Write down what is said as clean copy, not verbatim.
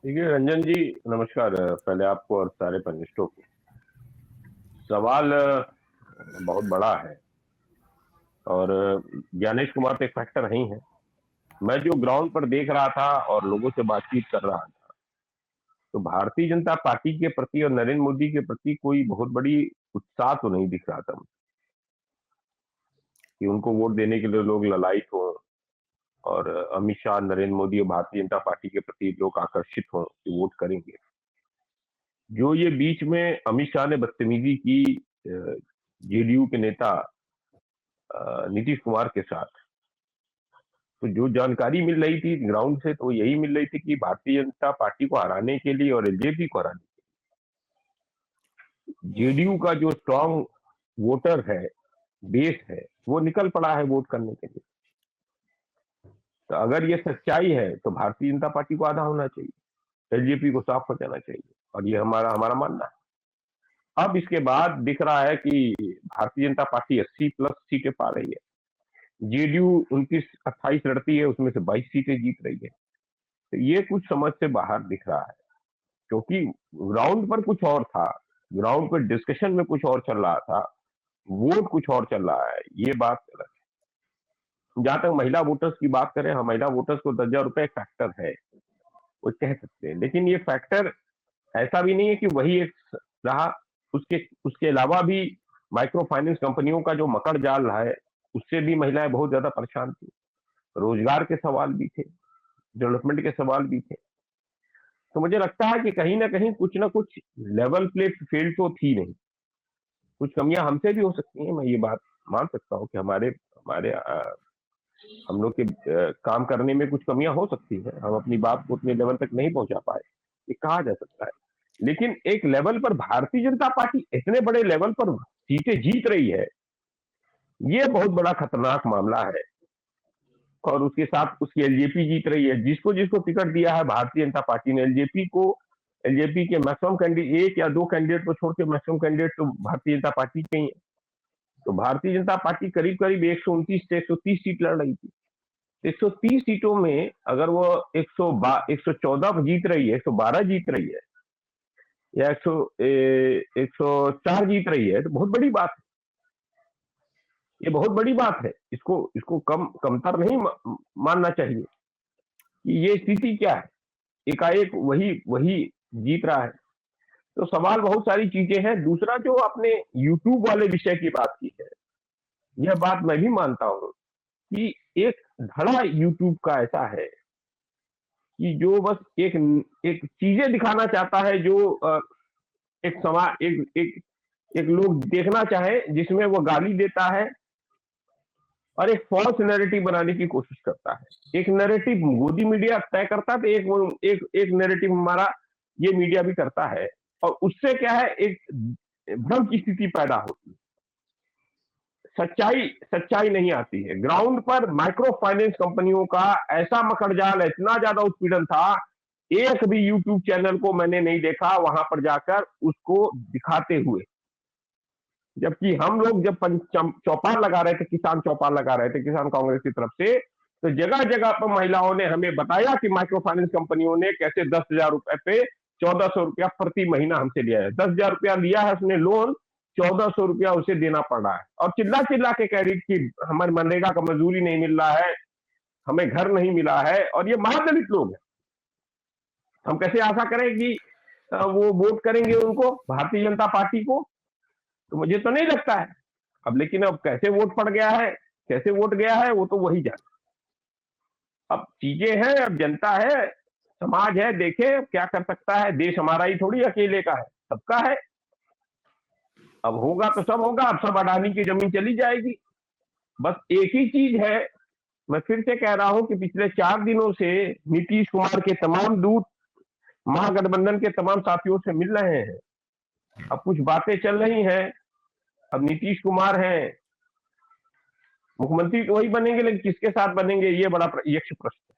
देखिए रंजन जी, नमस्कार। पहले आपको और सारे पैनलिस्टों को। सवाल बहुत बड़ा है और ज्ञानेश कुमार तो एक फैक्टर नहीं है। मैं जो ग्राउंड पर देख रहा था और लोगों से बातचीत कर रहा था, तो भारतीय जनता पार्टी के प्रति और नरेंद्र मोदी के प्रति कोई बहुत बड़ी उत्साह तो नहीं दिख रहा था मुझे, कि उनको वोट देने के लिए लोग ललायत हों और अमित शाह, नरेंद्र मोदी और भारतीय जनता पार्टी के प्रति लोग आकर्षित हों कि वोट करेंगे। जो ये बीच में अमित शाह ने बदतमीजी की जेडीयू के नेता नीतीश कुमार के साथ, तो जो जानकारी मिल रही थी ग्राउंड से, तो यही मिल रही थी कि भारतीय जनता पार्टी को हराने के लिए और एलजेपी को हराने के लिए जेडीयू का जो स्ट्रांग वोटर है, बेस है, वो निकल पड़ा है वोट करने के लिए। तो अगर ये सच्चाई है तो भारतीय जनता पार्टी को आधा होना चाहिए, एलजेपी को साफ हो जाना चाहिए, और ये हमारा हमारा मानना है। अब इसके बाद दिख रहा है कि भारतीय जनता पार्टी 80 प्लस सीटें पा रही है, जेडीयू 29-28 लड़ती है, उसमें से 22 सीटें जीत रही है। तो ये कुछ समझ से बाहर दिख रहा है, क्योंकि ग्राउंड पर कुछ और था, ग्राउंड पर डिस्कशन में कुछ और चल रहा था, वोट कुछ और चल रहा है। ये बात गलत है। जहां तक महिला वोटर्स की बात करें, हाँ, महिला वोटर्स को 10,000 रुपए एक फैक्टर है, वो कह सकते हैं, लेकिन ये फैक्टर ऐसा भी नहीं है कि वही एक रहा। उसके उसके अलावा भी माइक्रो फाइनेंस कंपनियों का जो मकड़ जाल रहा है, उससे भी महिलाएं बहुत ज्यादा परेशान थी। रोजगार के सवाल भी थे, डेवलपमेंट के सवाल भी थे। तो मुझे लगता है कि कहीं ना कहीं कुछ ना कुछ लेवल प्ले फील्ड तो थी नहीं। कुछ कमियां हमसे भी हो सकती हैं, मैं ये बात मान सकता हूँ कि हमारे हमारे हम लोग के काम करने में कुछ कमियां हो सकती है, हम अपनी बात को उतने लेवल तक नहीं पहुंचा पाए, ये कहा जा सकता है। लेकिन एक लेवल पर भारतीय जनता पार्टी इतने बड़े लेवल पर सीटें जीत रही है, ये बहुत बड़ा खतरनाक मामला है। और उसके साथ उसकी एलजेपी जीत रही है, जिसको जिसको टिकट दिया है भारतीय जनता पार्टी ने, एलजेपी के मैक्सिमम कैंडिडेट, एक या दो कैंडिडेट को छोड़ के मैक्सिमम कैंडिडेट तो भारतीय जनता पार्टी के ही है। तो भारतीय जनता पार्टी करीब करीब 129 से 130 सीट लड़ रही थी। 130 सीटों में अगर वो 114 जीत रही है, 112 जीत रही है, या 104 जीत रही है, तो बहुत बड़ी बात है। ये बहुत बड़ी बात है, इसको इसको कमतर नहीं मानना चाहिए कि ये स्थिति क्या है, एकाएक वही वही जीत रहा है। तो सवाल बहुत सारी चीजें हैं। दूसरा, जो आपने यूट्यूब वाले विषय की बात की है, यह बात मैं भी मानता हूं कि एक धड़ा यूट्यूब का ऐसा है कि जो बस एक एक चीजें दिखाना चाहता है, जो एक समाज एक एक एक लोग देखना चाहे, जिसमें वो गाली देता है और एक फॉल्स नैरेटिव बनाने की कोशिश करता है। एक नैरेटिव मोदी मीडिया तय करता है, तो एक नैरेटिव हमारा ये मीडिया भी करता है, और उससे क्या है, एक भ्रम की स्थिति पैदा होती है, सच्चाई सच्चाई नहीं आती है। ग्राउंड पर माइक्रो फाइनेंस कंपनियों का ऐसा मकड़जाल, इतना ज्यादा उत्पीड़न था, एक भी यूट्यूब चैनल को मैंने नहीं देखा वहां पर जाकर उसको दिखाते हुए। जबकि हम लोग जब चौपाल लगा रहे थे, किसान चौपाल लगा रहे थे किसान कांग्रेस की तरफ से, तो जगह जगह पर महिलाओं ने हमें बताया कि माइक्रो फाइनेंस कंपनियों ने कैसे 10,000 रुपए पे 1,400 रुपया प्रति महीना हमसे लिया है। 10,000 रुपया लिया है उसने लोन, 1,400 रुपया उसे देना पड़ रहा है, और चिल्ला चिल्ला के कह रही कि हमारे मनरेगा का मजदूरी नहीं मिल रहा है, हमें घर नहीं मिला है, और ये महादलित लोग हैं। हम कैसे आशा करें कि वो वोट करेंगे उनको, भारतीय जनता पार्टी को? तो मुझे तो नहीं लगता है। अब लेकिन अब कैसे वोट पड़ गया है, कैसे वोट गया है, वो तो वही जाने। अब चीजें हैं, अब जनता है, समाज है, देखे क्या कर सकता है। देश हमारा ही थोड़ी अकेले का है, सबका है। अब होगा तो सब होगा, अब सब अडानी की जमीन चली जाएगी। बस एक ही चीज है, मैं फिर से कह रहा हूं कि पिछले 4 दिनों से नीतीश कुमार के तमाम दूत महागठबंधन के तमाम साथियों से मिल रहे हैं। अब कुछ बातें चल रही हैं, अब नीतीश कुमार हैं, मुख्यमंत्री तो वही बनेंगे, लेकिन किसके साथ बनेंगे, ये बड़ा यक्ष प्रश्न है।